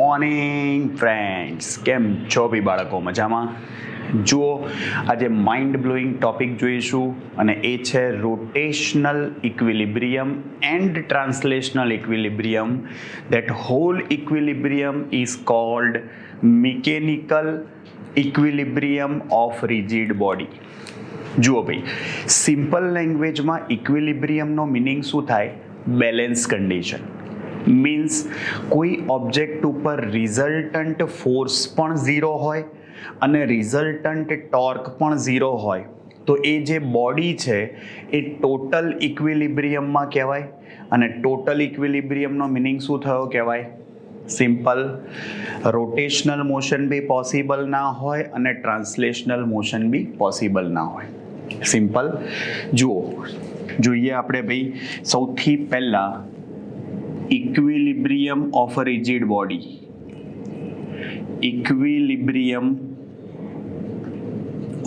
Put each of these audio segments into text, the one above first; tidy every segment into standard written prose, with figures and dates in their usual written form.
Morning friends, કેમ છો બી બાળકો? મજામાં? જુઓ, આજે માઇન્ડ બ્લોઈંગ ટોપિક જોઈશું અને એ છે rotational equilibrium and translational equilibrium. That whole equilibrium is called mechanical equilibrium of rigid body. જુઓ ભાઈ, સિમ્પલ લેંગ્વેજમાં ઇક્વિલિબ્રિયમનો મિનિંગ શું થાય? Balance condition. મીન્સ કોઈ ઓબ્જેક્ટ ઉપર રિઝલ્ટન્ટ ફોર્સ પણ ઝીરો હોય અને રિઝલ્ટન્ટ ટોર્ક પણ ઝીરો હોય તો એ જે બોડી છે એ ટોટલ ઇક્વિલિબ્રિયમમાં કહેવાય. અને ટોટલ ઇક્વિલિબ્રિયમનો મિનિંગ શું થયો કહેવાય? સિમ્પલ, રોટેશનલ મોશન બી પોસિબલ ના હોય અને ટ્રાન્સલેશનલ મોશન બી પોસિબલ ના હોય. સિમ્પલ. જુઓ, જોઈએ આપણે ભાઈ સૌથી પહેલા equilibrium of a rigid body. Equilibrium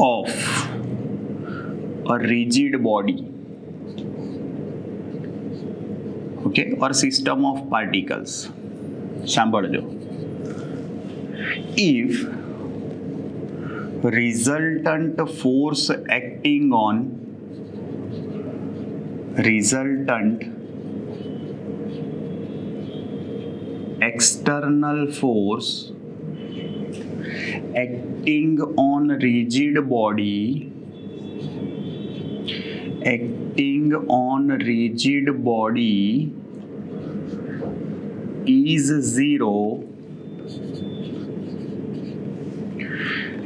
of a rigid body, okay, or system of particles. સાંભળજો. If resultant force acting on external force acting on rigid body is zero.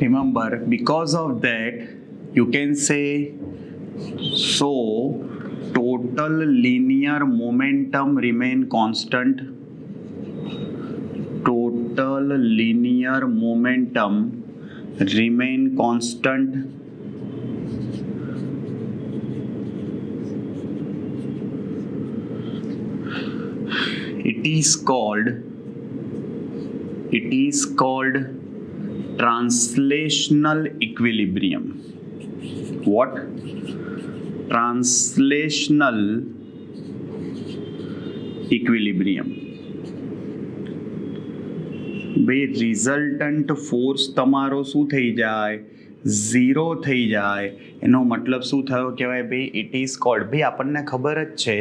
Remember, because of that you can say, so total linear momentum remain constant. Total linear momentum remain constant. It is called translational equilibrium. What? Translational equilibrium. ભાઈ resultant force તમારો શું થઈ જાય? Zero થઈ જાય. એનો મતલબ શું થયો કહેવાય ભાઈ? It is called. ભાઈ આપણને ખબર જ છે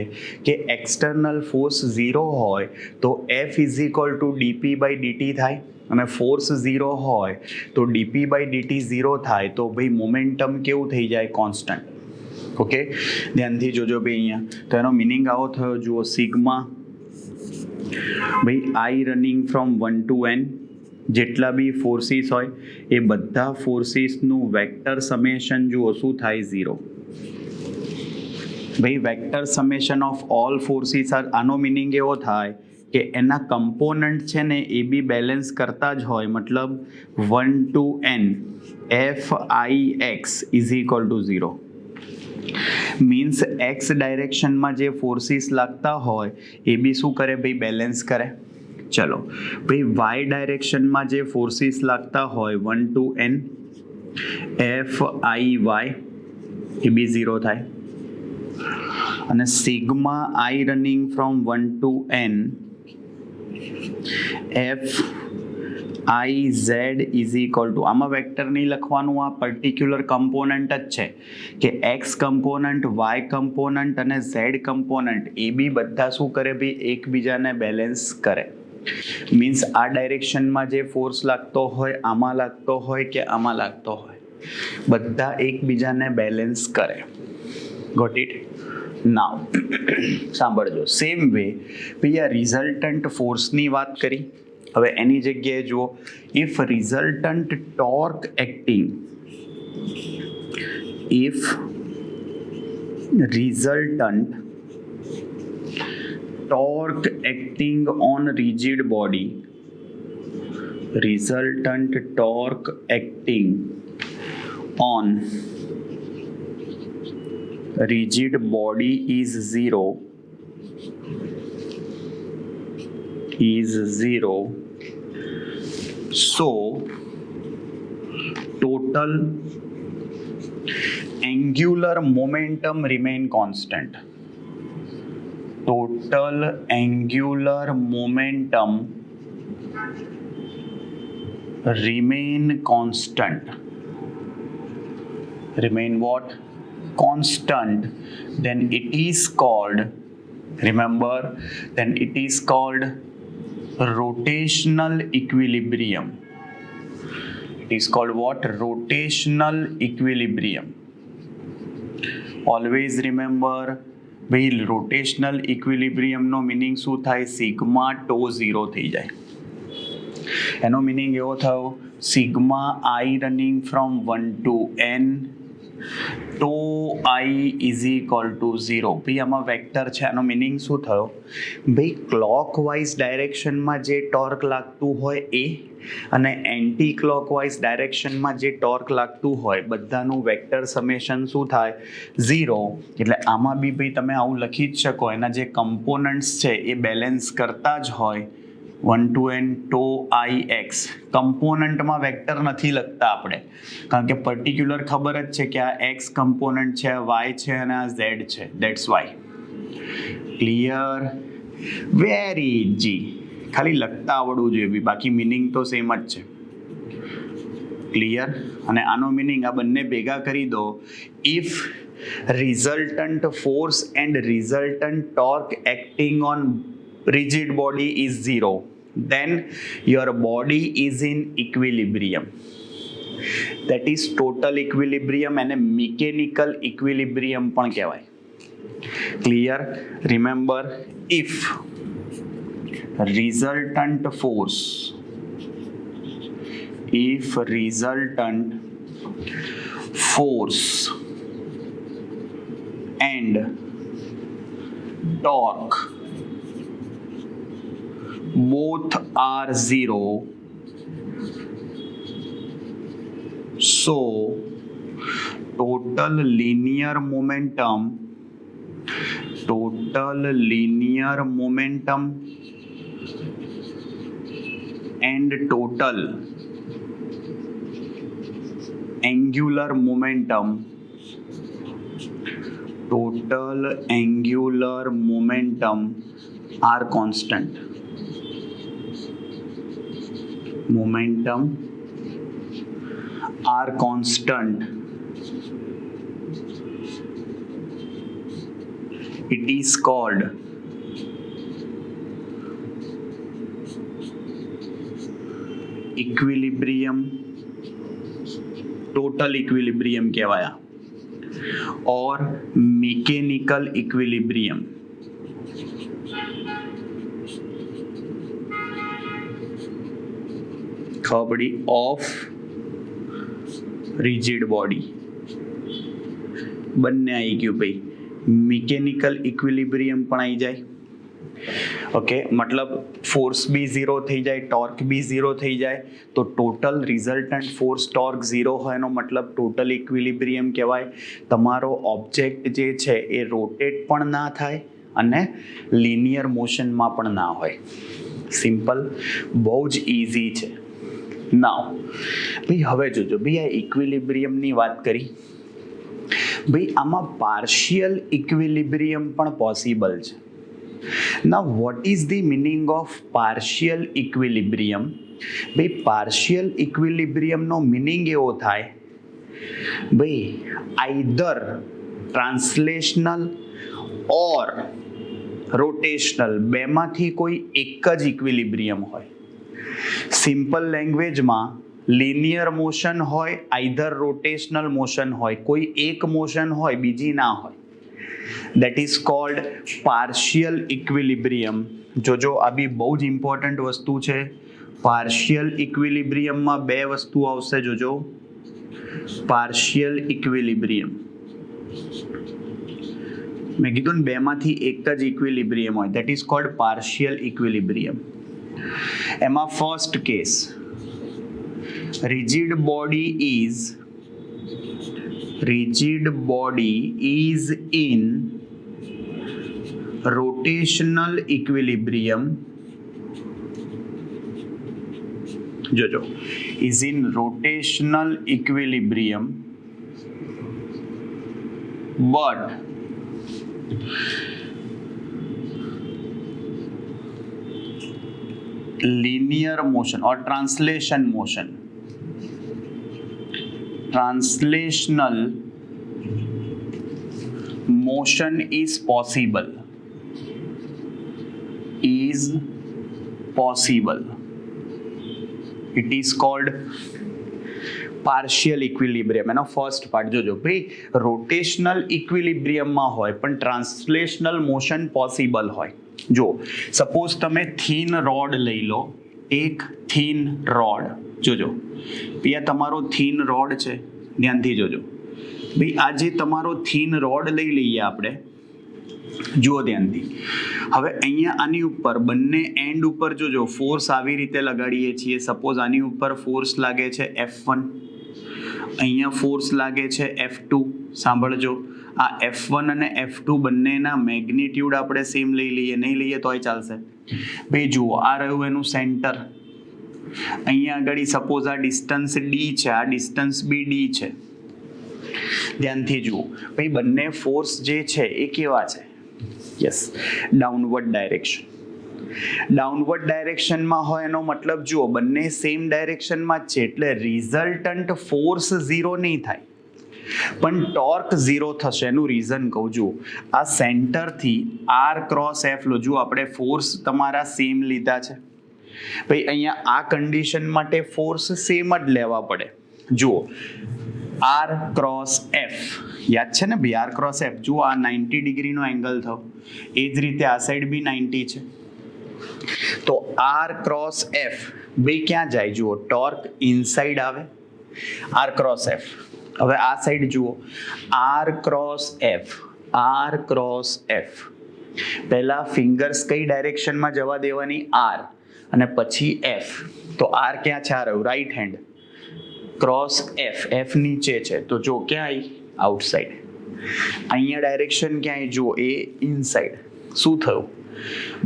કે એક્સટર્નલ ફોર્સ ઝીરો હોય તો F is equal to dp by dt થાય અને ફોર્સ ઝીરો હોય તો ડીપી બાય ડીટી ઝીરો થાય તો ભાઈ મોમેન્ટમ કેવું થઈ જાય? કોન્સ્ટન્ટ. ઓકે, ધ્યાનથી જોજો ભાઈ અહીંયા. તો એનો મિનિંગ આવો થયો. જુઓ, સિગ્મા ભાઈ આઈ રનિંગ ફ્રોમ 1 to n, જેટલા બી ફોર્સીસ હોય એ બધા ફોર્સીસનું વેક્ટર સમેશન જુઓ શું થાય? ઝીરો. ભાઈ vector summation of all forces are. આનો મિનિંગ એવો થાય કે એના કમ્પોનન્ટ છે ને એ બી બેલેન્સ કરતા જ હોય. મતલબ 1 to n F I x is equal to zero. Means x ડાયરેક્શનમાં જે ફોર્સીસ લાગતા હોય એ બી શું કરે ભાઈ? બેલેન્સ કરે. ચલો ભાઈ, વાય ડાયરેક્શનમાં જે ફોર્સીસ લાગતા હોય 1 to n F i y એ બી ઝીરો થાય. અને sigma i running from 1 to n F i z is equal to, આમાં વેક્ટર નહીં લખવાનું, આ પર્ટિક્યુલર કમ્પોનન્ટ જ છે કે એક્સ કમ્પોનન્ટ, વાય કમ્પોનન્ટ અને ઝેડ કમ્પોનન્ટ એ બી બધા શું કરે ભાઈ? એકબીજાને બેલેન્સ કરે. મીન્સ આ ડાયરેક્શનમાં જે ફોર્સ લાગતો હોય, આમાં લાગતો હોય કે આમાં લાગતો હોય, બધા એકબીજાને બેલેન્સ કરે. Got it? નાવ સાંભળજો. સેમ વે ભાઈ આ રિઝલ્ટન્ટ ફોર્સની વાત કરી. હવે એની જગ્યાએ જુઓ, if resultant torque acting, if resultant torque acting on rigid body, resultant torque acting on rigid body is zero. So total angular momentum remain constant. Total angular momentum remain constant. Remain what? Constant. Then it is called, remember, then it is called rotational equilibrium. It is called what? Rotational equilibrium. Always remember, ભાઈ rotational ઇક્વિલિબ્રિયમનો meaning શું થાય? Sigma ટો 0 થઈ જાય. એનો meaning એવો થયો, sigma i running from 1 to n ટો આઈ is equal two 0. ભાઈ આમાં વેક્ટર છે, આનો મિનિંગ શું થયો? ભાઈ ક્લોકવાઇઝ ડાયરેક્શનમાં જે ટોર્ક લાગતું હોય એ અને એન્ટી ક્લોકવાઇઝ ડાયરેક્શનમાં જે ટોર્ક લાગતું હોય બધાનું વેક્ટર સમેશન શું થાય? 0. એટલે આમાં બી ભાઈ તમે આવું લખી જ શકો, એના જે કમ્પોનન્ટ્સ છે એ બેલેન્સ કરતા જ હોય. 1 to n ટો આઈ એક્સ કમ્પોનન્ટમાં વેક્ટર નથી લખતા આપણે, કારણ કે પર્ટિક્યુલર ખબર જ છે કે આ એક્સ કમ્પોનન્ટ છે, આ વાય છે અને આ ઝેડ છે. That's why. Clear? Very easy. ખાલી લખતા આવડવું જોઈએ બી, બાકી મિનિંગ તો સેમ જ છે. ક્લિયર? અને આનો મિનિંગ આ બંને ભેગા કરી દો. If resultant force and resultant torque acting on rigid body is 0, then your body is in equilibrium. That is total equilibrium and mechanical equilibrium પણ કહેવાય. Clear? Remember, if resultant force and torque both are 0, so total linear momentum and total angular momentum are constant. It is called equilibrium, total equilibrium કહેવાય, or mechanical equilibrium. ખબર of rigid body બંને આવી ગયું ભાઈ. Mechanical equilibrium પણ આવી જાય. Okay, મતલબ ફોર્સ બી 0 થઈ જાય, ટોર્ક બી 0 થઈ જાય, તો ટોટલ રિઝલ્ટન્ટ ફોર્સ ટોર્ક 0 હોય એનો મતલબ ટોટલ ઇક્વિલિબ્રિયમ કહેવાય. તમારો ઓબ્જેક્ટ જે છે એ રોટેટ પણ ના થાય અને લિનિયર મોશનમાં પણ ના હોય. સિમ્પલ, બહુ જ ઇઝી છે. નાવ ભાઈ હવે જોજો ભાઈ, આ ઇક્વિલિબ્રિયમની વાત કરી ભાઈ, આમાં પાર્શિયલ ઇક્વિલિબ્રિયમ પણ પોસિબલ છે. નાવ what is the meaning of partial equilibrium? ભાઈ પાર્શિયલ ઇક્વિલિબ્રિયમનો મિનિંગ એવો થાય ભાઈ, આઈધર ટ્રાન્સલેશનલ ઓર રોટેશનલ, બેમાંથી કોઈ એક જ ઇક્વિલિબ્રિયમ હોય. સિમ્પલ લેંગ્વેજમાં લિનિયર મોશન હોય, આઈધર રોટેશનલ મોશન હોય, કોઈ એક મોશન હોય બીજી ના હોય. That is called partial equilibrium. જોજો આ બી બહુ જ ઇમ્પોર્ટન્ટ વસ્તુ છે. પાર્શિયલ ઇક્વિલિબ્રિયમમાં બે વસ્તુ આવશે, જોજો. પાર્શિયલ ઇક્વિલિબ્રિયમ મેં કીધું ને, બેમાંથી એક જ ઇક્વિલિબ્રિયમ હોય, that is called partial equilibrium. એમાં first case, rigid body is in rotational equilibrium. જોજો, is in rotational equilibrium, but linear motion or translation motion. Translational motion is possible. Is possible. It is called partial equilibrium. એનો first part જોજો ભાઈ, rotational ઇક્વિલિબ્રિયમમાં હોય પણ translational motion possible હોય. જો suppose તમે thin road લઈ લો, એક થીન રોડ જોજો ભાઈ, આ તમારો થીન રોડ છે, ધ્યાનથી જોજો ભાઈ, આ જે તમારો થીન રોડ લઈ લઈએ આપણે, જુઓ ધ્યાનથી. હવે અહીંયા આની ઉપર બંને એન્ડ ઉપર જોજો ફોર્સ આવી રીતે લગાડીએ છીએ. સપોઝ આની ઉપર ફોર્સ લાગે છે F1, અહીંયા ફોર્સ લાગે છે F2. સાંભળજો, આ F1 અને F2 બંનેના મેગ્નિટ્યુડ આપણે સેમ લઈ લઈએ, નહીં લઈએ તોય ચાલશે ભાઈ. જુઓ આ રહ્યું એનું સેન્ટર, અહીંયા આગળ સપોઝ આ ડિસ્ટન્સ D છે, આ ડિસ્ટન્સ બી D છે. ધ્યાનથી જુઓ ભાઈ, બંને ફોર્સ જે છે એ કેવા છે? Yes, downward direction. ડાઉનવર્ડ ડાયરેક્શનમાં હોય એનો મતલબ જુઓ બંને સેમ ડાયરેક્શનમાં જ છે, એટલે રિઝલ્ટન્ટ ફોર્સ ઝીરો નહીં થાય પણ ટોર્ક ઝીરો થશે. એનું રીઝન કહું, જુઓ આ સેન્ટરથી R ક્રોસ F લો, જુઓ આપણે ફોર્સ તમારા સેમ લીધા છે ભાઈ, અહીંયા આ કન્ડિશન માટે ફોર્સ સેમ જ લેવા પડે. જુઓ R ક્રોસ F યાદ છે ને ભાઈ, R ક્રોસ F. જુઓ આ 90 ડિગ્રીનો એંગલ થયો, એ જ રીતે આ સાઈડ બી 90 છે, તો R ક્રોસ F ભાઈ ક્યાં જાય? જુઓ ટોર્ક ઇનસાઇડ આવે, R ક્રોસ F. હવે આ સાઈડ જુઓ R cross F, R cross F. પહેલા ફિંગર્સ કઈ ડાયરેક્શનમાં જવા દેવાની? R, અને પછી F. તો R ક્યાં છે? આ રહ્યું right hand, cross F, F નીચે છે, તો જો ક્યાં આવી? આઉટસાઇડ. અહીંયા ડાયરેક્શન ક્યાં આવી? જુઓ એ ઇનસાઇડ. શું થયું?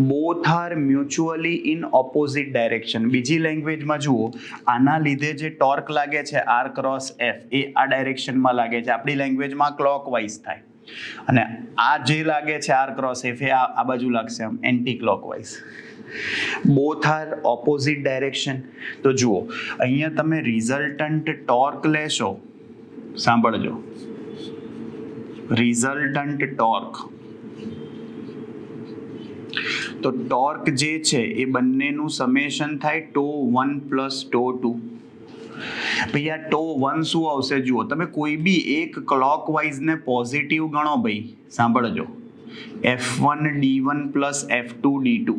Both are mutually in opposite direction. બીજી લેંગ્વેજમાં જુઓ, આના લીધે જે ટોર્ક લાગે છે R ક્રોસ F એ આ ડાયરેક્શનમાં લાગે છે, આપણી લેંગ્વેજમાં ક્લોકવાઇઝ થાય, અને આ જે લાગે છે R ક્રોસ F એ આ બાજુ લાગશે આમ anti clockwise. Both are opposite direction. તો જુઓ અહીંયા તમે રિઝલ્ટન્ટ ટોર્ક લેશો, સાંભળજો, રિઝલ્ટન્ટ ટોર્ક, તો ટોર્ક જે છે એ બંનેનું સમેશન થાય τ1 પ્લસ τ2. ભાઈ આ τ1 શું આવશે? જુઓ તમે કોઈ બી એક ક્લોકવાઇઝ ને પોઝિટિવ ગણો ભાઈ, સાંભળજો, F1 D1 plus F2 D2,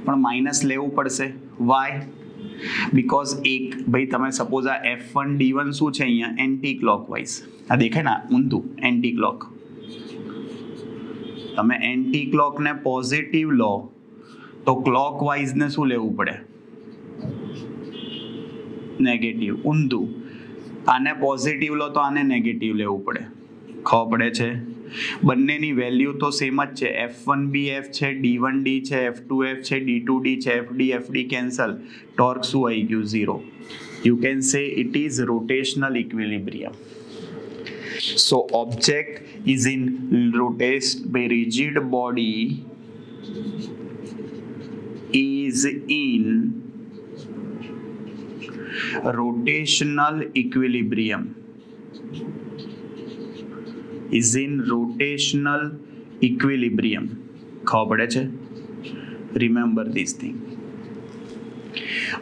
પણ માઇનસ લેવું પડશે. વાય? બીકોઝ એક ભાઈ તમે સપોઝ આ F1 D1 શું છે અહીંયા? Anti clockwise. આ દેખાય ને ઊંધું એન્ટી ક્લોક. તમે એન્ટી ક્લોક ને પોઝિટિવ લો તો ક્લોકવાઇઝ ને શું લેવું પડે? નેગેટિવ. ઊંધું આને પોઝિટિવ લો તો આને નેગેટિવ લેવું પડે. ખબર પડે છે? બંનેની વેલ્યુ તો સેમ જ છે. F1 બી F છે, D1 D છે, F2 F છે, D2 D છે, FD કેન્સલ, ટોર્ક શું આવી ગયું? Zero. You can say it is rotational equilibrium. So object is in rotation by rigid body is in rotational equilibrium. Is in rotational equilibrium. ખબર પડે છે? Remember this thing.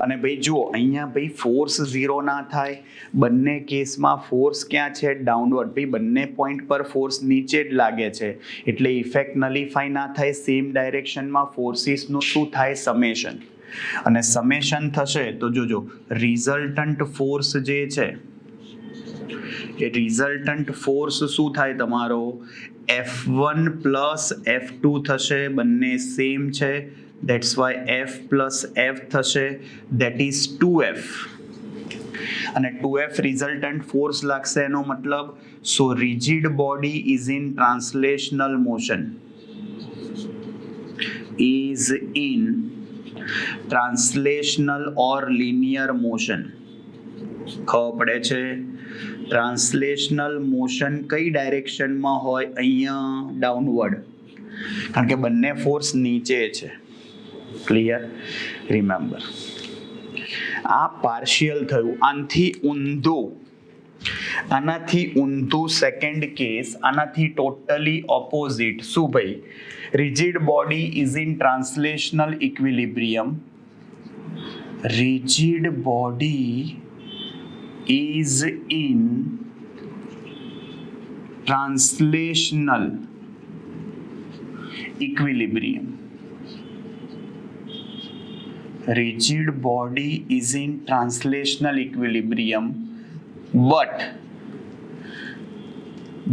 અને ભાઈ જુઓ અહીંયા ભાઈ ફોર્સ ઝીરો ના થાય, બંને કેસમાં ફોર્સ ક્યાં છે? ડાઉનવર્ડ. ભાઈ બંને પોઈન્ટ પર ફોર્સ નીચે જ લાગે છે, એટલે ઇફેક્ટ નલિફાઈ ના થાય. સેમ ડાયરેક્શનમાં ફોર્સિસનું શું થાય? સમેશન. અને સમેશન થશે તો જોજો રિઝલ્ટન્ટ ફોર્સ જે છે એ રિઝલ્ટન્ટ ફોર્સ શું થાય તમારો? F1 પ્લસ F2 થશે, બંને સેમ છે, that's why F plus F થશે, that is 2F. અને 2F રિઝલ્ટન્ટ ફોર્સ લાગશે, એનો મતલબ so rigid body is in translational motion, is in translational or linear motion. ખબર પડે છે? ટ્રાન્સલેશનલ મોશન કઈ ડાયરેક્શનમાં હોય? અહીંયા ડાઉનવર્ડ, કારણ કે બંને ફોર્સ નીચે છે. ક્લિયર? રિમેમ્બર, આ પાર્શિયલ થયું. આનાથી ઊંધું સેકન્ડ કેસ, આનાથી ટોટલી ઓપોઝિટ. શું ભાઈ? Rigid body is in translational equilibrium. Rigid body is in translational equilibrium. Rigid body is in translational equilibrium, but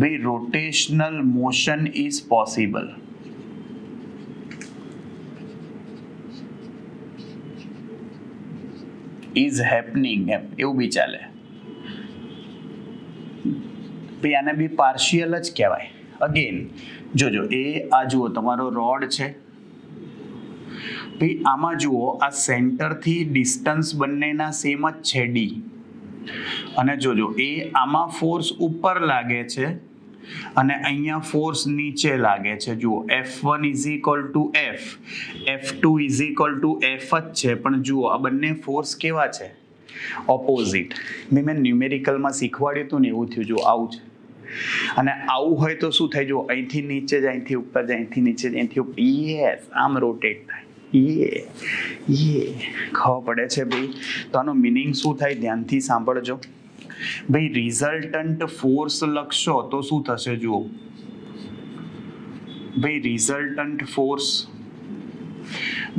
the rotational motion is possible. Is happening એવું બી ચાલે. ભાઈ આને બી પાર્શિયલ જ કહેવાય. Again જોજો, આ જુઓ તમારો રોડ છે ભાઈ, આમાં જુઓ આ સેન્ટરથી ડિસ્ટન્સ બંનેના સેમ જ છે ડી, અને જોજો આમાં ફોર્સ ઉપર લાગે છે અને અહીંયા ફોર્સ નીચે લાગે છે. જુઓ F1 is equal two F, F2 is equal two F જ છે, પણ જુઓ આ બંને ફોર્સ કેવા છે? ઓપોઝિટ. મેં ન્યુમેરિકલમાં શીખવાડ્યું હતું ને એવું થયું. જો આવું છે અને આવું હોય તો શું થાય? જો અહીંથી નીચે જાય, અહીંથી ઉપર જાય, અહીંથી નીચે જાય, અહીંથી ઉપર. યસ, આમ રોટેટ થાય. ખબર પડે છે ભાઈ? તો આનો મિનિંગ શું થાય? ધ્યાનથી સાંભળજો ભાઈ. રિઝલ્ટન્ટ ફોર્સ લખશો તો શું થશે? જુઓ ભાઈ, રિઝલ્ટન્ટ ફોર્સ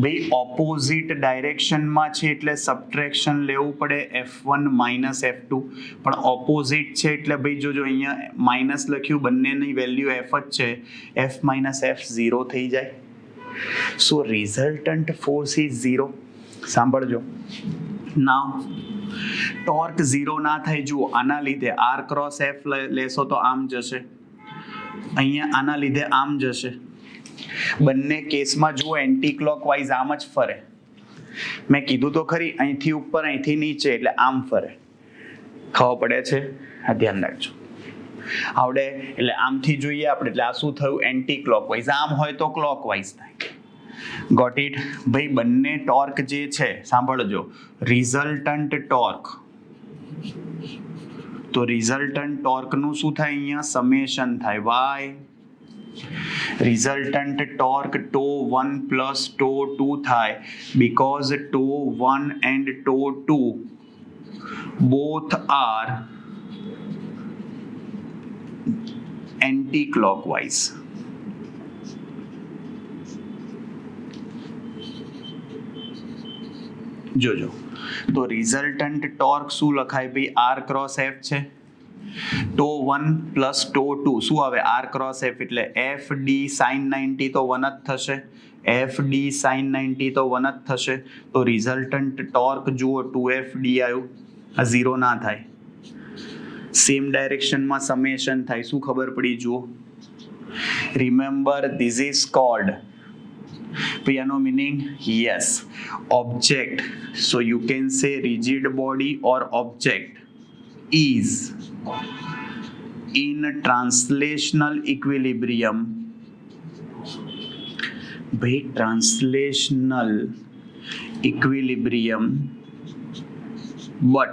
ભાઈ ઓપોઝિટ ડાયરેક્શનમાં છે એટલે સબટ્રેક્શન લેવું પડે, F1 માઇનસ F2, પણ ઓપોઝિટ છે એટલે ભાઈ જોજો અહીંયા માઇનસ લખ્યું, બંનેની વેલ્યુ F જ છે, F માઇનસ F 0 થઈ જાય. સો રિઝલ્ટન્ટ ફોર્સ ઇઝ 0. સાંભળજો નાવ, ટોર્ક 0 ના થાય. જુઓ આના લીધે R ક્રોસ F લેશો તો આમ જશે, અહીંયા આના લીધે આમ જશે. બંને કેસમાં જુઓ એન્ટી ક્લોકવાઇઝ આમ જ ફરે. મેં કીધું તો ખરી, અહીંથી ઉપર અહીંથી નીચે એટલે આમ ફરે. ખબર પડે છે? આ ધ્યાન રાખજો. આવડે એટલે આમથી જોઈએ આપણે એટલે આ શું થયું? Anti clockwise. આમ હોય તો ક્લોકવાઇઝ થાય. Got it? ભાઈ બંને ટોર્ક જે છે સાંભળજો, રિઝલ્ટન્ટ ટોર્ક, તો રિઝલ્ટન્ટ ટોર્કનું શું થાય? અહીંયા સમેશન થાય. વાય રિઝલ્ટન્ટ ટોર્ક τ1 પ્લસ τ2 થાય, because τ1 and τ2 both are anti-clockwise. જોજો, તો રિઝલ્ટન્ટ ટોર્ક શું લખાય ભાઈ? R ક્રોસ F છે, τ1 પ્લસ τ2 શું આવે? R ક્રોસ F એટલે FD sin 90 તો 1 જ થશે, FD sin 90 તો 1 જ થશે. તો રિઝલ્ટન્ટ ટોર્ક જુઓ 2FD આવ્યું, આ 0 ના થાય. સેમ ડાયરેક્શનમાં સમેશન થાય. શું ખબર પડી? જુઓ, રિમેમ્બર ધીસ ઇઝ કોલ્ડ, આનો meaning yes object. So you can say rigid body or object is in translational equilibrium. by translational equilibrium, but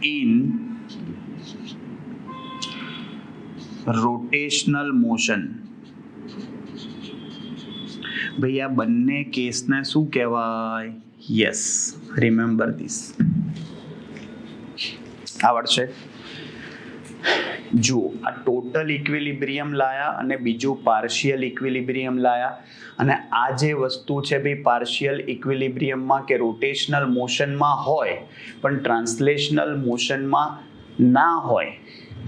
in rotational motion. ભાઈ આ બંને કેસને શું કહેવાય? Yes, remember this. આવડશે? જુઓ, આ ટોટલ ઇક્વિલિબ્રિયમ લાયા અને બીજું પાર્શિયલ ઇક્વિલિબ્રિયમ લાયા, અને આ જે વસ્તુ છે ભાઈ પાર્શિયલ ઇક્વિલિબ્રિયમમાં કે રોટેશનલ મોશનમાં હોય પણ ટ્રાન્સલેશનલ મોશનમાં ના હોય,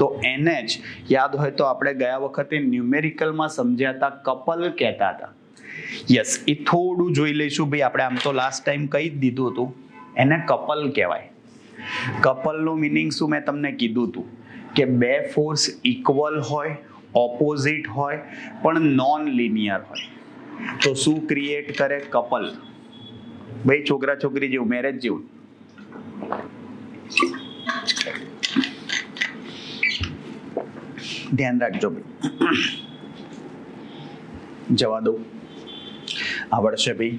તો એને જ યાદ હોય તો આપણે ગયા વખતે ન્યુમેરિકલમાં સમજ્યા હતા, કપલ કહેતા હતા. યસ, એ થોડું જોઈ લઈશું ભાઈ. આપણે આમ તો લાસ્ટ ટાઈમ કહી જ દીધું હતું, એને કપલ કહેવાય. કપલનું મિનિંગ શું મેં તમને કીધું હતું કે બે ફોર્સ ઇક્વલ હોય, ઓપોઝિટ હોય પણ નોન લિનિયર હોય તો શું ક્રિએટ કરે? કપલ. ભાઈ છોકરા છોકરી જેવું, મેરેજ જેવું. ધ્યાન રાખજો ભાઈ. જવા દો, આવડશે ભાઈ?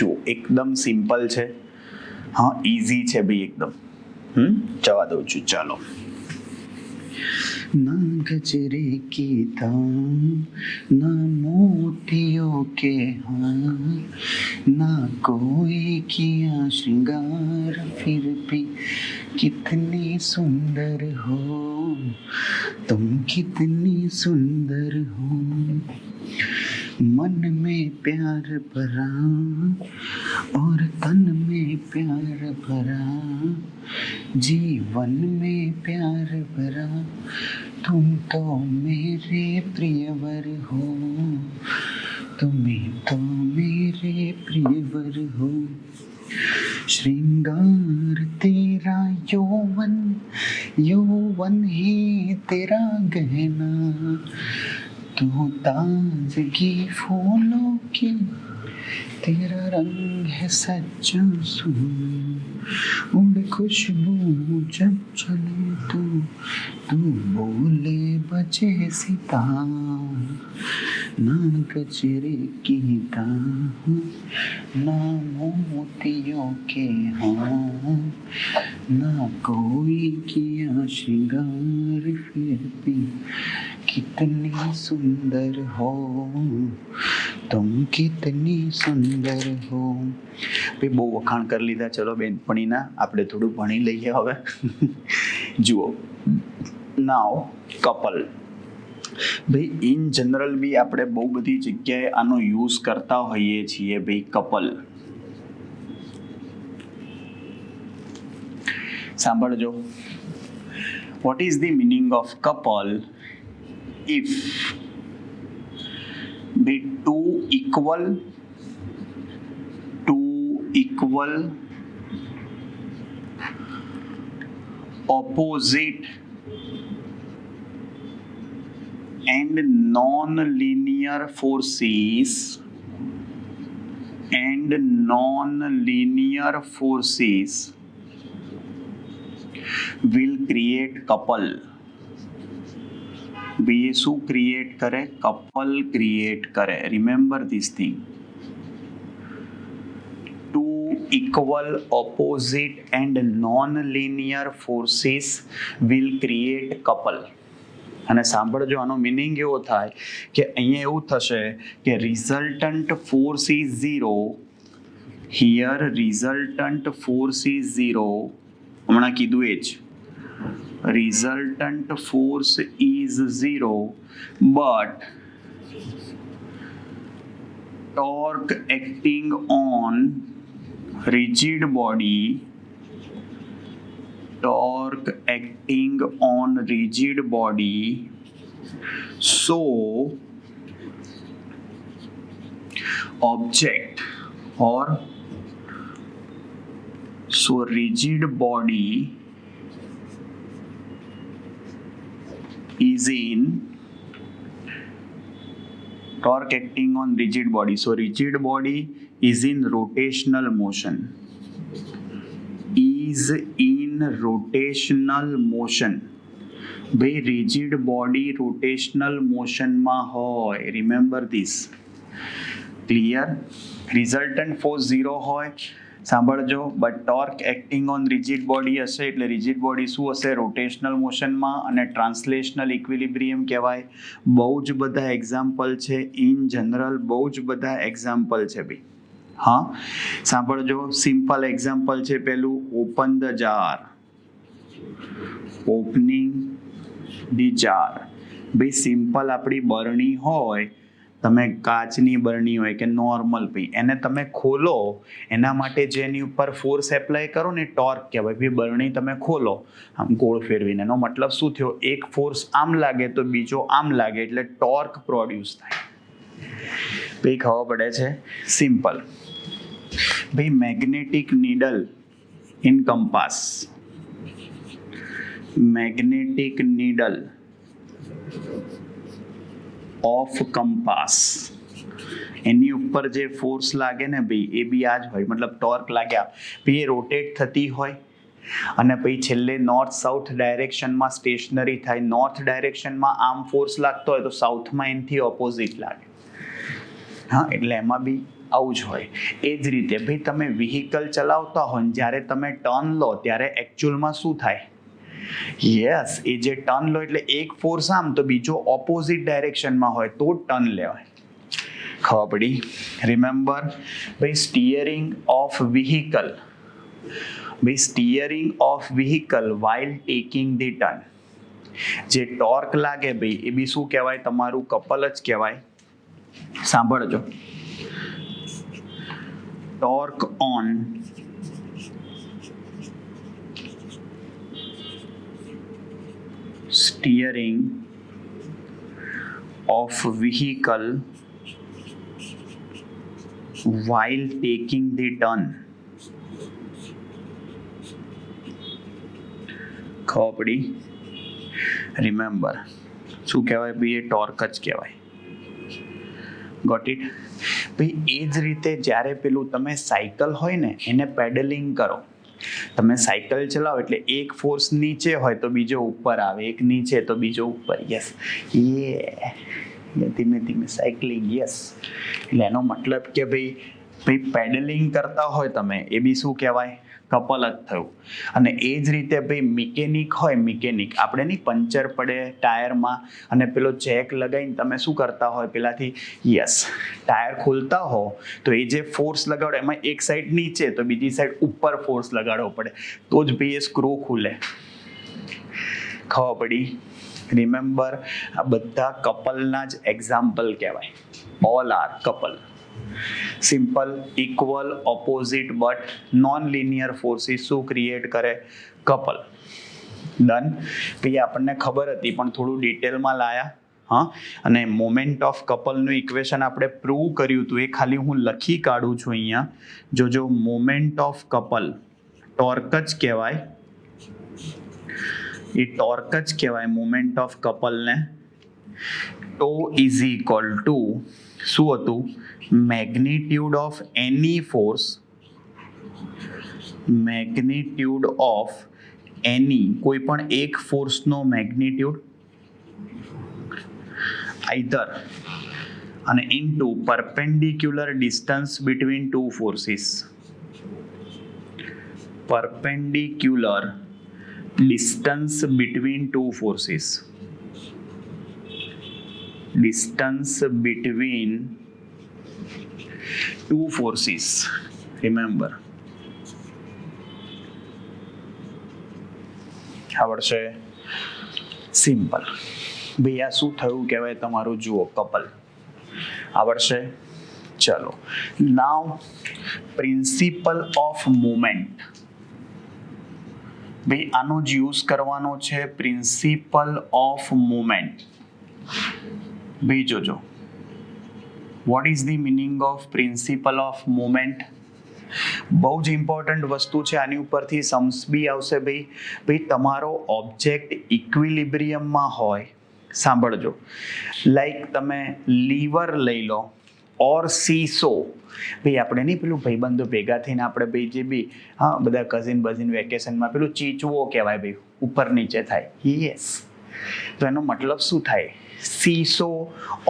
જો એકદમ સિમ્પલ છે, હા ઇઝી છે ભાઈ એકદમ. જવા દઉં છું. ચાલો. ना गजरे की तान, ना मोतियों के हार, ना कोई किया श्रृंगार, फिर भी कितनी सुंदर हो तुम, कितनी सुंदर हो. मन में प्यार भरा और तन में प्यार भरा, जीवन में प्यार भरा, तुम तो मेरे प्रियवर हो, तुम्हें तो मेरे प्रियवर हो. श्रृंगार तेरा यौवन, यौवन ही तेरा गहना, तू ताजगी फूलों की, तेरा रंग है सच्चा सुन, उड़ खुशबू जब चले तू बोले बजे सितार, ना गजरे की तान, ना मोतियों के हार, ना कोई किया श्रृंगार, फिर भी कितनी सुंदर हो तुम, कितनी सुंદર હો. ભાઈ બહુ વખાણ કરી લીધા, ચલો બેનપણીના આપણે થોડું ભણી લઈએ હવે. જુઓ, નાવ કપલ. ભાઈ ઇન જનરલ બી આપણે બહુ બધી જગ્યાએ આનો યુઝ કરતા હોઈએ છીએ ભાઈ, કપલ. સાંભળજો, what is the meaning of couple? If be two equal opposite and non-linear forces will create couple. भी ये શું ક્રિએટ કરે? કપલ ક્રિએટ કરે. Remember this thing. Two equal opposite and non linear forces will create couple. અને સાંભળજો, આનો meaning એવો થાય કે અહીંયા એવું થશે કે resultant force is zero. Here resultant force is zero. હમણાં કીધું એ જ, resultant force is zero, but torque acting on rigid body, so object or so rigid body is in torque acting on rigid body. So rigid body is in rotational motion. ભાઈ rigid body rotational motion માં હોય. Remember this. Clear? Resultant force 0 હોય. સાંભળજો, but torque acting on rigid body હશે એટલે rigid body શું હશે? Rotational મોશનમાં, અને ટ્રાન્સલેશનલ ઇક્વિલિબ્રિયમ કહેવાય. બહુ જ બધા એક્ઝામ્પલ છે ઇન જનરલ, બહુ જ બધા એક્ઝામ્પલ છે ભાઈ. હા સાંભળજો, સિમ્પલ એક્ઝામ્પલ છે પેલું, open the jar. Opening the jar. ભાઈ સિમ્પલ આપણી બરણી હોય, તમે કાચની બરણી હોય કે નોર્મલ, ભાઈ એને તમે ખોલો, એના માટે જેની ઉપર ફોર્સ એપ્લાય કરો ને ટોર્ક કહેવાય. ભાઈ બરણી તમે ખોલો આમ ગોળ ફેરવીને, એનો મતલબ શું થયો? એક ફોર્સ આમ લાગે તો બીજો આમ લાગે એટલે ટોર્ક પ્રોડ્યુસ થાય. ભાઈ ખબર પડે છે? સિમ્પલ. ભાઈ magnetic needle in compass, magnetic needle of compass, એની ઉપર જે ફોર્સ લાગે ને ભાઈ એ બી આ જ હોય. મતલબ ટોર્ક લાગ્યા, ભાઈ એ રોટેટ થતી હોય અને પછી છેલ્લે નોર્થ સાઉથ ડાયરેક્શનમાં સ્ટેશનરી થાય. નોર્થ ડાયરેક્શનમાં આમ ફોર્સ લાગતો હોય તો સાઉથમાં એનાથી ઓપોઝિટ લાગે. હા, એટલે એમાં બી આવું જ હોય. એ જ રીતે ભાઈ તમે વ્હીકલ ચલાવતા હો ને જ્યારે તમે ટર્ન લો ત્યારે એકચ્યુઅલમાં શું થાય? યસ, એ જે ટર્ન લો એટલે એક ફોર્સ આમ તો બીજો ઓપોઝિટ ડાયરેક્શનમાં હોય તો ટર્ન લેવાય. ખબર પડી? રિમેમ્બર ભાઈ સ્ટીયરિંગ ઓફ વ્હીકલ, ભાઈ steering of vehicle while taking the turn, જે ટોર્ક લાગે ભાઈ એ બી શું કહેવાય? તમારું કપલ જ કહેવાય. સાંભળજો, torque on steering of vehicle while taking the turn. ખબર પડી? રિમેમ્બર શું કહેવાય ભાઈ? એ ટોર્ક જ કહેવાય. Got it? ભાઈ એ જ રીતે જ્યારે પેલું તમે સાયકલ હોય ને એને પેડલિંગ કરો, તમે સાયકલ ચલાવો એટલે એક ફોર્સ નીચે હોય તો બીજો ઉપર આવે, એક નીચે તો બીજો ઉપર. યસ, ધીમે ધીમે સાયકલિંગ. યસ, એટલે એનો મતલબ કે ભાઈ પેડલિંગ કરતા હોય તમે એ બી શું કહેવાય? કપલ જ થયું. અને એ જ રીતે ભાઈ મિકેનિક હોય, મિકેનિક આપણે નહીં પંચર પડે ટાયરમાં અને પેલો જેક લગાવીને તમે શું કરતા હોય પેલાથી? યસ, ટાયર ખોલતા હો તો એ જે ફોર્સ લગાડો એમાં એક સાઈડ નીચે તો બીજી સાઈડ ઉપર ફોર્સ લગાડવો પડે તો જ ભાઈ એ સ્ક્રૂ ખુલે. ખબર પડી? રિમેમ્બર આ બધા કપલના જ એક્ઝામ્પલ કહેવાય. All are couple. Simple, equal, opposite but non linear forces શું ક્રિએટ કરે? કપલ. ડન. ભાઈ આપણને ખબર હતી પણ થોડું ડિટેલમાં લાયા. હા, અને મોમેન્ટ ઓફ કપલનું ઇક્વેશન આપણે પ્રૂવ કર્યું હતું, એ ખાલી હું લખી કાઢું છું અહીંયા. જો મોમેન્ટ ઓફ કપલ ટોર્ક જ કહેવાય, એ ટોર્ક જ કહેવાય મોમેન્ટ ઓફ કપલને. ટો ઇઝ ઇક્વલ ટુ શું હતું? Magnitude of any force, magnitude of any કોઈ પણ એક ફોર્સનો મેગ્નિટ્યુડ આઈધર અને into perpendicular distance between two forces. Perpendicular distance between two forces, distance between two forces. Remember, આવડશે? Simple. ભાઈ આ શું થયું કહેવાય તમારું? જુઓ, કપલ. આવડશે? ચલો, નાવ પ્રિન્સિપલ ઓફ મુમેન્ટ. ભાઈ આનો જ યુઝ કરવાનો છે, પ્રિન્સિપલ ઓફ મુમેન્ટ. ભાઈ જોજો, what is the meaning of principal of moment? બહુ જ ઇમ્પોર્ટન્ટ વસ્તુ છે. આની ઉપરથી सम्स બી આવશે. ભાઈ તમારો ઓબ્જેક્ટ ઇક્વિલિબ્રિયમમાં હોય, સાંભળજો, લાઈક તમે લીવર લઈ લો ઓર સીસો. ભાઈ આપણે નહીં પેલું ભાઈબંધો ભેગા થઈને આપણે ભાઈ જે બી હા બધા કઝિન વેકેશનમાં પેલું ચીચવો કહેવાય ભાઈ, ઉપર નીચે થાય. યસ, તો એનો મતલબ શું થાય? સીસો.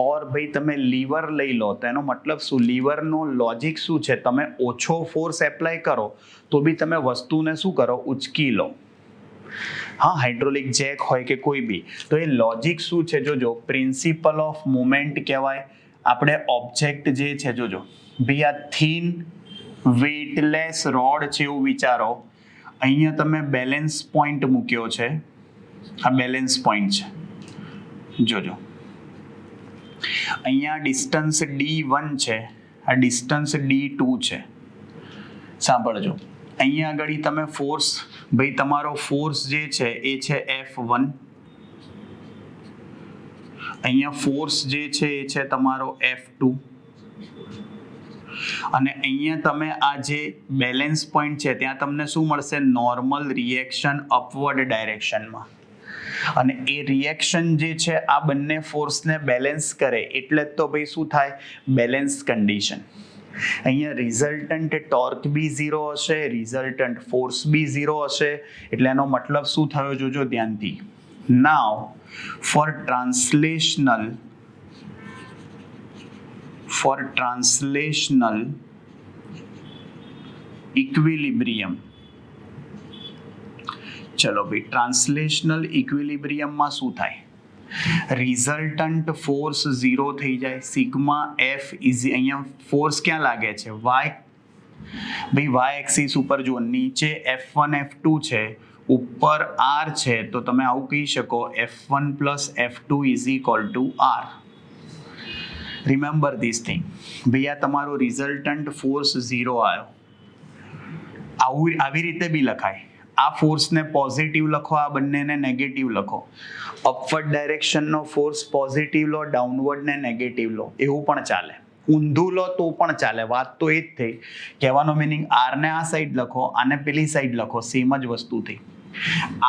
ઓર ભાઈ તમે લીવર લઈ લો તો એનો મતલબ શું? લીવરનો લોજિક શું છે? તમે ઓછો ફોર્સ એપ્લાય કરો તો બી તમે વસ્તુને શું કરો? ઉચકી લો. હા, હાઇડ્રોલિક જેક હોય કે કોઈ બી, તો એ લોજિક શું છે? જોજો, પ્રિન્સિપલ ઓફ મુમેન્ટ કહેવાય. આપણે ઓબ્જેક્ટ જે છે જોજો ભાઈ, આ થીન વેઇટલેસ રોડ છે એવું વિચારો. અહીંયા તમે બેલેન્સ પોઈન્ટ મૂક્યો છે, આ બેલેન્સ પોઈન્ટ છે. જોજો, અહીંયા ડિસ્ટન્સ D1 છે, આ ડિસ્ટન્સ D2 છે. સાંભળજો, અહીંયા આગળ તમે ફોર્સ, ભાઈ તમારો ફોર્સ જે છે એ છે F1, અહીંયા ફોર્સ જે છે એ છે તમારો F2, અને અહીંયા તમે આ જે બેલેન્સ પોઈન્ટ છે ત્યાં તમને શું મળશે? નોર્મલ રિએક્શન અપવર્ડ ડાયરેક્શનમાં. અને એ રિએક્શન જે છે આ બંને ફોર્સને બેલેન્સ કરે એટલે તો ભાઈ શું થાય? Balance condition. અહીંયા રિઝલ્ટન્ટ ટોર્ક બી 0 હશે, રિઝલ્ટન્ટ ફોર્સ બી 0 હશે. એટલે એનો મતલબ શું થયો? જોજો ધ્યાનથી. Now for translational for translational equilibrium. ચલો ભાઈ, ટ્રાન્સલેશનલ ઇક્વિલિબ્રિયમમાં શું થાય? રિઝલ્ટન્ટ ફોર્સ 0 થઈ જાય. સિગ્મા એફ ઇઝ, અહીંયા ફોર્સ ક્યાં લાગે છે? વાય. ભાઈ વાય એક્સિસ ઉપર જુઓ, નીચે F1 F2 છે, ઉપર R છે, તો તમે આવું કહી શકો F1 plus F2 is equal two R. Remember this thing. ભાઈ આ તમારો રિઝલ્ટન્ટ ફોર્સ 0 આવ્યો. આવી રીતે બી લખાય. આ ફોર્સને પોઝિટિવ લખો, આ બંનેને નેગેટિવ લખો. અપવર્ડ ડાયરેક્શનનો ફોર્સ પોઝિટિવ લો, ડાઉનવર્ડને નેગેટિવ લો, એવું પણ ચાલે. ઊંધું લો તો પણ ચાલે. વાત તો એ જ થઈ. કહેવાનો મિનિંગ આરને આ સાઈડ લખો, આને પેલી સાઈડ લખો, સેમ જ વસ્તુ થઈ.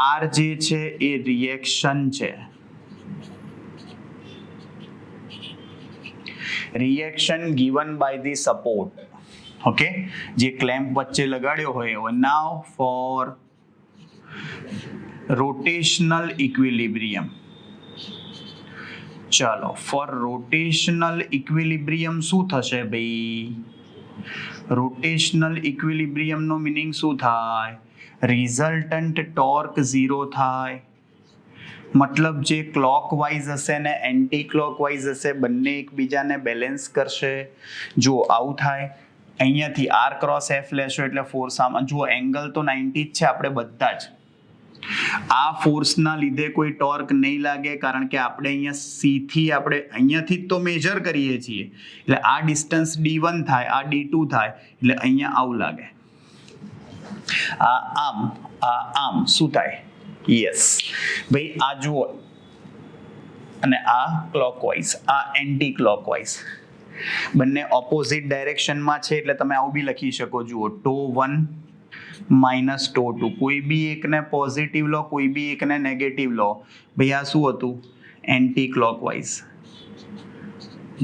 આર જે છે એ રિએક્શન છે. Reaction given by the support. Okay, જે ક્લેમ્પ વચ્ચે લગાડ્યો હોય. Now for rotational equilibrium. ચાલો, ફોર રોટેશનલ ઇક્વિલિબ્રિયમ શું થશે ભાઈ? રોટેશનલ ઇક્વિલિબ્રિયમનો મિનિંગ શું થાય? રિઝલ્ટન્ટ ટોર્ક 0 થાય. મતલબ જે ક્લોકવાઇઝ હશે ને એન્ટી ક્લોકવાઇઝ હશે, બંને એકબીજાને બેલેન્સ કરશે. જો આવું થાય, અહીંયાથી આર ક્રોસ એફ લેશો એટલે ફોર્સ આમાં જુઓ, એંગલ તો 90 જ છે આપણે બધા જ. આ ફોર્સના લીધે કોઈ ટોર્ક નહીં લાગે, કારણ કે આપણે અહીંયા સી થી આપણે અહીંયાથી જ તો મેજર કરીએ છીએ. એટલે આ ડિસ્ટન્સ D1 થાય, આ D2 થાય, એટલે અહીંયા આવું લાગે. આ આમ શું થાય? યસ ભાઈ, આ જુઓ, અને આ ક્લોકવાઇઝ, આ એન્ટી ક્લોકવાઇઝ, બંને ઓપોઝિટ ડાયરેક્શનમાં છે. એટલે તમે આવું બી લખી શકો. જુઓ, τ1 માઇનસ τ2. કોઈ બી એકને પોઝિટિવ લો, કોઈ બી એકને નેગેટિવ લો. ભાઈ આ શું હતું? Anti clockwise.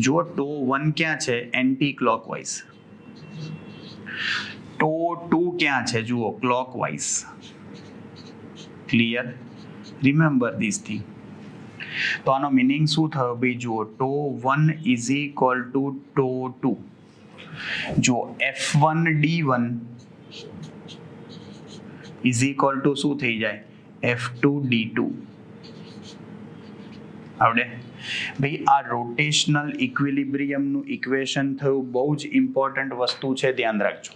જુઓ, τ1 ક્યાં છે? Anti clockwise. τ2 ક્યાં છે? જુઓ, clockwise. Clear? Remember this thing. તો આનો મિનિંગ શું થયો ભાઈ? જુઓ, τ1 ઇઝ ઇક્વલ ટુ τ2. જુઓ, F1 D1 is equal to શું થઈ જાય? F2 D2. આવડે? ભાઈ આ રોટેશનલ ઇક્વિલિબ્રિયમનું ઇક્વેશન થયું. બહુ જ ઇમ્પોર્ટન્ટ વસ્તુ છે, ધ્યાન રાખજો.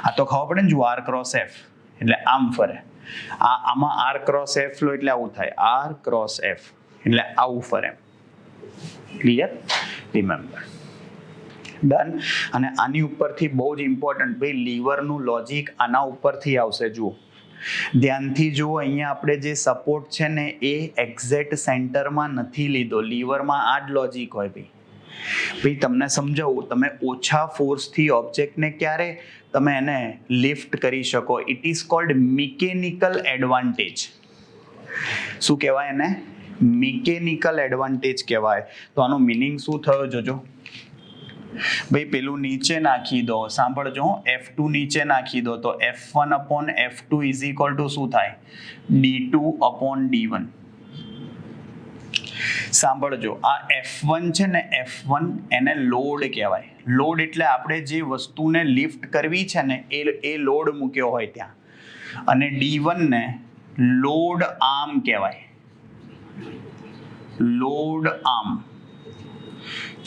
આ તો ખબર પડે ને, જો આર ક્રોસ એફ એટલે આમ ફરે. આમાં આર ક્રોસ એફ લો એટલે આવું થાય. આર ક્રોસ એફ એટલે આવું ફરે. ક્લિયર? રિમેમ્બર. ડન. અને આની ઉપરથી બહુ જ ઇમ્પોર્ટન્ટ ભાઈ, લીવરનું લોજિક આના ઉપરથી આવશે. જુઓ, ધ્યાનથી જુઓ, અહીંયા આપણે જે સપોર્ટ છે ને એ એક્ઝેક્ટ સેન્ટરમાં નથી લીધો. લીવરમાં આ જ લોજિક હોય ભાઈ. તમને સમજાવું, તમે ઓછા ફોર્સથી ઓબ્જેક્ટને ક્યારે તમે એને લિફ્ટ કરી શકો? It is called mechanical advantage. શું કહેવાય એને? મિકેનિકલ એડવાન્ટેજ કહેવાય. તો આનો મિનિંગ શું થયો જોજો ભાઈ. પેલું નીચે નાખી દો, સાંભળજો, F2 નીચે નાખી દો તો F1 upon F2 is equal to શું થાય? D2 upon D1. સાંભળજો, આ F1 છે ને, F1 એને લોડ કહેવાય. લોડ એટલે આપણે જે વસ્તુને લિફ્ટ કરવી છે ને એ લોડ મૂક્યો હોય ત્યાં. અને D1 ને લોડ આર્મ કહેવાય. Load arm.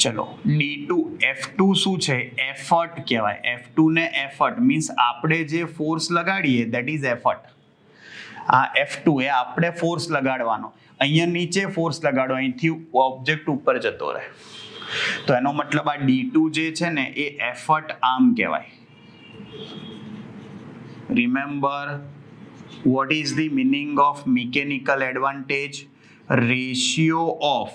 ચલો, D2 F2 શું છે? એફર્ટ કહેવાય. F2 ને એફર્ટ મીન્સ આપણે જે ફોર્સ લગાડીએ દેટ ઇઝ એફર્ટ. આ F2 એ આપણે ફોર્સ લગાડવાનો. અહીંયા નીચે ફોર્સ લગાડો, અહીંથી ઓબ્જેક્ટ ઉપર જતો રહે. તો એનો મતલબ આ D2 જે છે ને એ એફર્ટ આર્મ કહેવાય. Remember what is the meaning of mechanical advantage? ratio of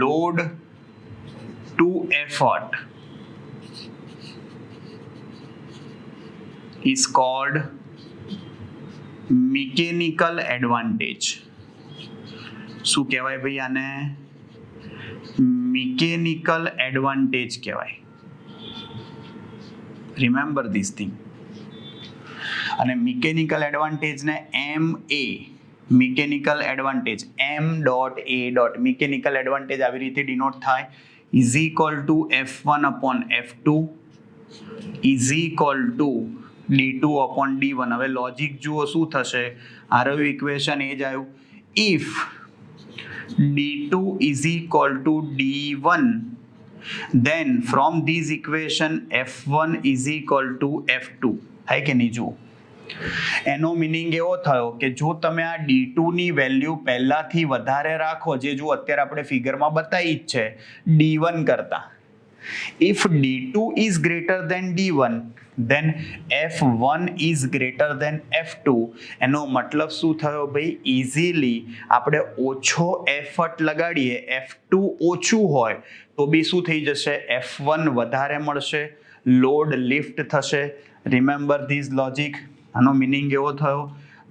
load to effort is called mechanical advantage. શું કહેવાય ભાઈ આને? મિકેનિકલ એડવાન્ટેજ કહેવાય. Remember this thing. અને મિકેનિકલ એડવાન્ટેજને MA mechanical advantage M dot A dot mechanical advantage આવી રીતે denote થાય is equal to F1 upon F2 is equal to D2 upon D1. હવે લોજિક જુઓ શું થશે, આ રહ્યું ઇક્વેશન એ જ આવ્યું. If D2 is equal to D1, then from this equation F1 is equal to F2. થાય કે નહીં? જુઓ, એનો મિનિંગ એવો થયો કે જો તમે આ D2 ની વેલ્યુ પહેલાથી વધારે રાખો, જે જો અત્યારે આપણે ફિગરમાં બતાવી જ છે D1 કરતા, if D2 is greater than D1 then F1 is greater than F2. એનો મતલબ શું થયો ભાઈ? ઇઝીલી આપણે ઓછો એફર્ટ લગાડીએ, F2 ઓછું હોય તો બી શું થઈ જશે? F1 વધારે મળશે, લોડ લિફ્ટ થશે. Remember this logic. આનો મિનિંગ એવો થયો,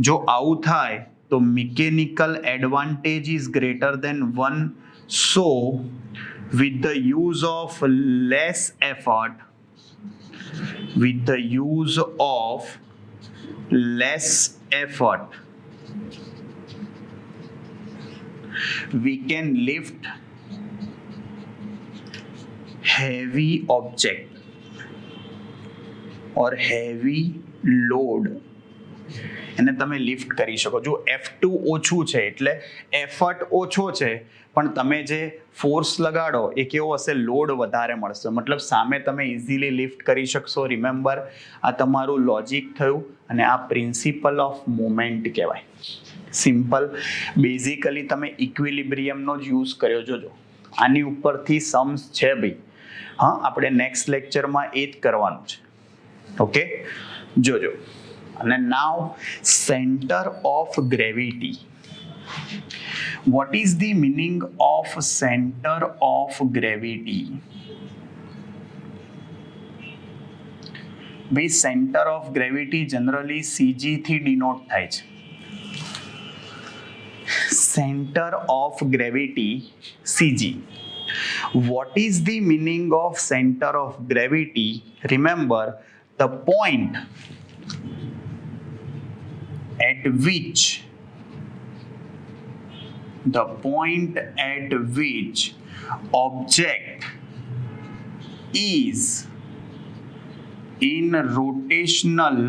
જો આવું થાય તો mechanical advantage is greater than 1. So with the use of less effort, with the use of less effort, we can lift heavy object or heavy load. એને તમે લિફ્ટ કરી શકો. જો F2 ઓછું છે એટલે એફર્ટ ઓછો છે, પણ તમે જે ફોર્સ લગાડો એ કેવો હશે? લોડ વધારે મળશે, મતલબ સામે તમે ઇઝીલી લિફ્ટ કરી શકશો. રિમેમ્બર, આ તમારું લોજિક થયું અને આ પ્રિન્સિપલ ઓફ મુવમેન્ટ કહેવાય. સિમ્પલ. બેઝિકલી તમે ઇક્વિલિબ્રિયમનો જ યુઝ કર્યો. જોજો, આની ઉપરથી સમ્સ છે ભાઈ. હા, આપણે નેક્સ્ટ લેક્ચરમાં એ જ કરવાનું છે. ઓકે, જોજો. અને now centre of gravity. What is the meaning of center of gravity? ભાઈ, center of gravity generally CG થી denote થાય છે. Center of gravity CG. What is the meaning of center of gravity? Remember, the point at which object is in rotational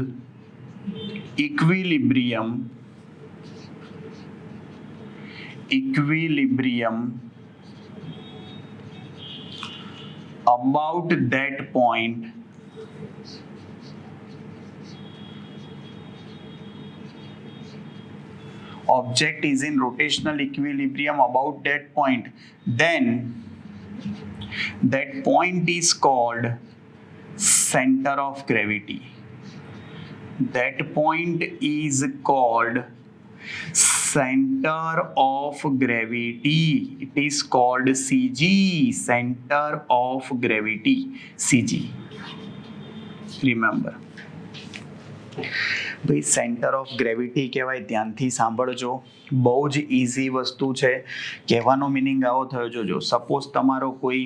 equilibrium about that point object is in rotational equilibrium about that point, then that point is called center of gravity. That point is called center of gravity. It is called CG, center of gravity, CG. Remember, ભાઈ centre of gravity કહેવાય. ધ્યાનથી સાંભળજો, બહુ જ easy વસ્તુ છે. કહેવાનો meaning આવો થયો. જોજો, સપોઝ તમારો કોઈ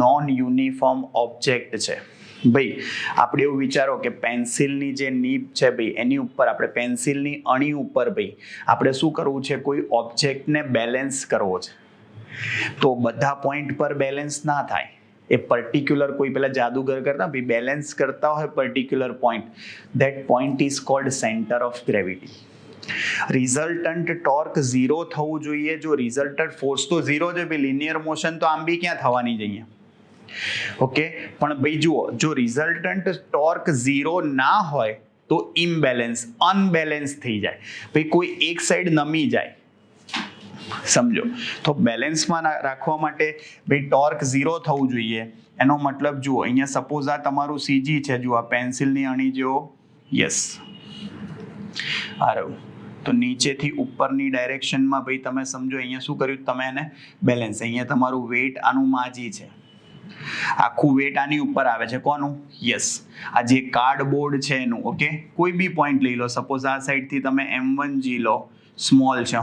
નોન યુનિફોર્મ ઓબ્જેક્ટ છે. ભાઈ, આપણે એવું વિચારો કે પેન્સિલની જે નીબ છે ભાઈ, એની ઉપર આપણે પેન્સિલની અણી ઉપર ભાઈ આપણે શું કરવું છે? કોઈ ઓબ્જેક્ટને બેલેન્સ કરવો છે. તો બધા પોઈન્ટ પર બેલેન્સ ના થાય. એ પર્ટિક્યુલર કોઈ પેલા જાદુગર કરતા ભાઈ બેલેન્સ કરતા હોય particular point, that point is called centre of gravity. Resultant torque 0 થવું જોઈએ. જો રિઝલ્ટન્ટ ફોર્સ તો 0 છે ભાઈ, લિનિયર મોશન તો આમ બી ક્યાં થવાની છે અહીંયા? ઓકે, પણ ભાઈ જુઓ, જો રિઝલ્ટન્ટ ટોર્ક 0 ના હોય તો ઇમ્બેલેન્સ, અનબેલેન્સ થઈ જાય ભાઈ. કોઈ એક સાઈડ નમી જાય, સમજો. તો બેલેન્સમાં રાખવા માટે ભાઈ ટોર્ક 0 થવું જોઈએ. એનો મતલબ જુઓ, અહીંયા સપોઝ આ તમારું CG છે. જુઓ, આ પેન્સિલની અણી જેવો. યસ, આરો. તો નીચેથી ઉપરની ડાયરેક્શનમાં ભાઈ તમે સમજો, અહીંયા શું કર્યું? તમે એને બેલેન્સ. અહીંયા તમારું વેટ આનું માજી છે, આખું વેટ આની ઉપર આવે છે. કોનું? યસ, આ જે કાર્ડબોર્ડ છે એનું. ઓકે, કોઈ બી પોઈન્ટ લઈ લો. સપોઝ આ સાઈડથી તમે M1G લો, સ્મોલ છે.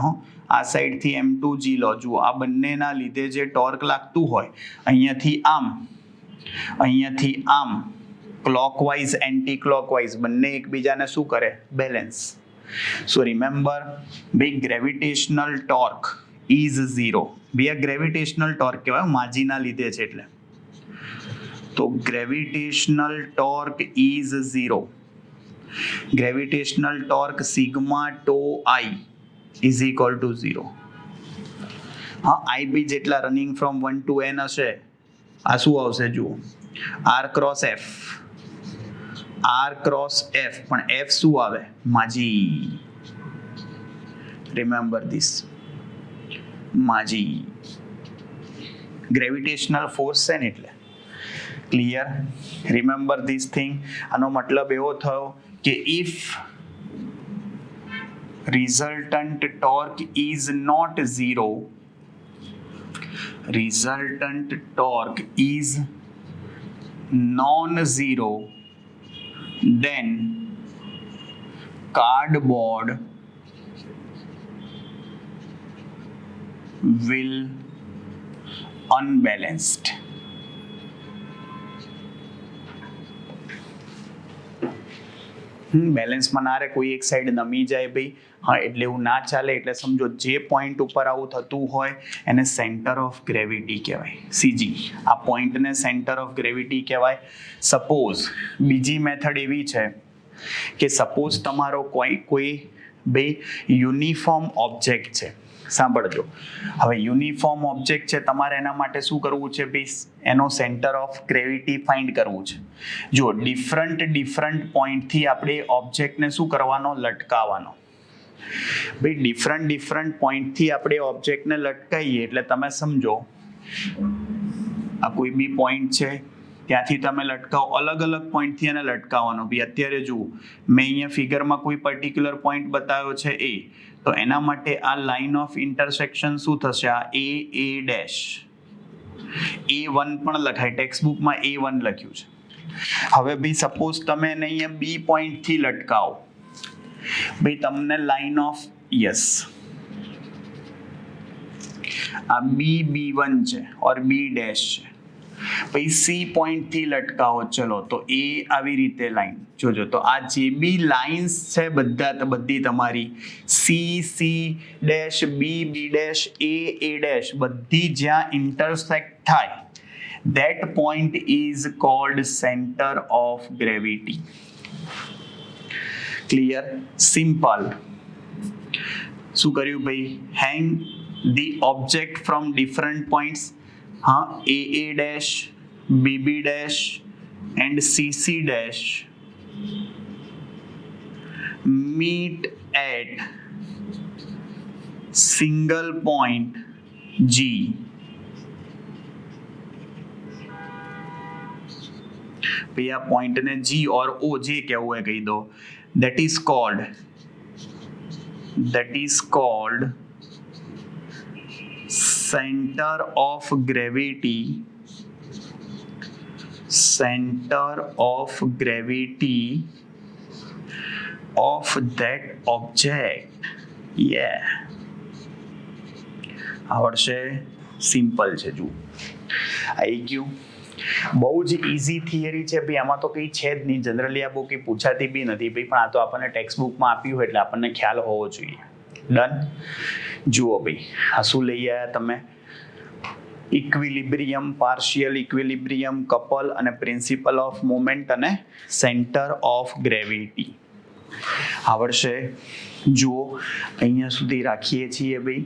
આ સાઈડથી M2G લો. જુઓ, આ બંનેના લીધે જે ટોર્ક લાગતું હોય, અહીંયાથી આમ ક્લોકવાઇઝ એન્ટી ક્લોકવાઇઝ બંને એકબીજાને શું કરે? Balance. So remember, big gravitational torque is 0. Bhaiya gravitational torque કહેવાય માજીના લીધે છે એટલે. તો gravitational torque is 0. Gravitational torque sigma toe I is equal two 0. હા, આઈ બી જેટલા રનિંગ ફ્રોમ 1 to n હશે, આ શું આવશે જુઓ, R cross F. R cross F, પણ એફ શું આવે? Mg. Remember this, mg. Gravitational force છે ને એટલે. ક્લિયર? Remember this thing. આનો મતલબ એવો થયો કે if resultant torque is not 0, resultant torque is non-zero, then cardboard will unbalanced. બેલેન્સમાં ના રહે, કોઈ એક સાઈડ નમી જાય ભાઈ, હા, એટલે એવું ના ચાલે. એટલે સમજો જે પોઈન્ટ ઉપર આવું થતું હોય એને સેન્ટર ઓફ ગ્રેવિટી કહેવાય, સીજી. આ પોઈન્ટને સેન્ટર ઓફ ગ્રેવિટી કહેવાય. સપોઝ બીજી મેથડ એવી છે કે સપોઝ તમારો કોઈ બે યુનિફોર્મ ઓબ્જેક્ટ છે. સાંભળજો, હવે યુનિફોર્મ ઓબ્જેક્ટ છે, તમારે એના માટે શું કરવું છે ભાઈ? એનો સેન્ટર ઓફ ગ્રેવિટી ફાઇન્ડ કરવું છે. જો ડિફરન્ટ પોઈન્ટથી આપણે ઓબ્જેક્ટને શું કરવાનો? લટકાવવાનો. ભાઈ ડિફરન્ટ પોઈન્ટથી આપણે ઓબ્જેક્ટને લટકાવીએ એટલે તમે સમજો, આ કોઈ બી પોઈન્ટ છે, ત્યાંથી તમે લટકાવો, અલગ પોઈન્ટથી એને લટકાવવાનો. ભાઈ અત્યારે જુઓ, મેં અહીંયા ફિગરમાં કોઈ પર્ટિક્યુલર પોઈન્ટ બતાવ્યો છે એ, તો એના માટે આ લાઇન ઓફ ઇન્ટરસેક્શન શું થશે? આ એ ડેશ. A1 પણ લખાય, ટેક્સ્ટ બુકમાં A1 લખ્યું છે. હવે ભાઈ સપોઝ તમે એને અહીંયા બી પોઈન્ટથી લટકાવો, ભાઈ તમને લાઇન ઓફ આ B1 છે ઓર B ડેશ છે. પછી સી પોઈન્ટથી લટકાવો, ચલો તો એ આવી રીતે લાઈન જોજો. તો આ જે બી લાઇન્સ છે બધી તમારી C dash, B dash, A dash, બધી જ્યાં ઇન્ટરસેક્ટ થાય, that point is called center of gravity. Clear? Simple. શું કર્યું ભાઈ? Hang the object from different points. હા, A dash, B dash and C dash meet at single point G. ભાઈ આ પોઈન્ટને G or O જે કહેવું હોય કહી દો. that is called center of gravity of that object. Yeah, આવડશે? સિમ્પલ છે. જુઓ, આવી ગયું. બહુ જ ઇઝી થિયરી છે ભાઈ, આમાં તો કંઈ છે જ નહીં. જનરલી આ બહુ કંઈ પૂછાતી બી નથી ભાઈ, પણ આ તો આપણને ટેક્સ્ટ બુકમાં આપ્યું હોય એટલે આપણને ખ્યાલ હોવો જોઈએ. ડન? જુઓ ભાઈ, આ શું લઈ આવ્યા તમે? ઇક્વિલિબ્રિયમ, પાર્શિયલ ઇક્વિલિબ્રિયમ, કપલ અને પ્રિન્સિપલ ઓફ મોમેન્ટ અને સેન્ટર ઓફ ગ્રેવિટી. આવડશે? જુઓ, અહીંયા સુધી રાખીએ છીએ ભાઈ.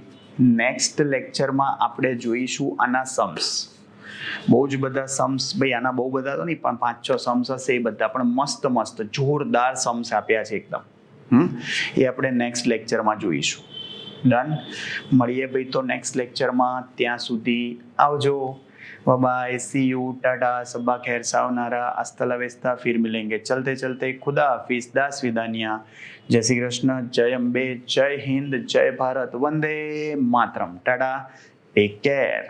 નેક્સ્ટ લેક્ચરમાં આપણે જોઈશું આના સમ્સ. બહુ જ બધા સમ્સ ભાઈ, આના બહુ બધા તો નહીં, પણ 5-6 સમ્સ હશે. એ બધા પણ મસ્ત જોરદાર સમ્સ આપ્યા છે એકદમ. એ આપણે નેક્સ્ટ લેક્ચરમાં જોઈશું. ડન? મળીએ ભાઈ તો નેક્સ્ટ લેક્ચરમાં. ત્યાં સુધી આવજો. બાય, સી યુ, ટાટા, સબ્બા ખૈર, સાવનારા, આસ્તા વેસ્તા, ફિર મિલેંગે. ચલતે ખુદા હાફિઝ, દાસ વિદાનિયા. જય શ્રી કૃષ્ણ, જય અંબે, જય હિન્દ, જય ભારત, વંદે માતરમ. Tata, take care.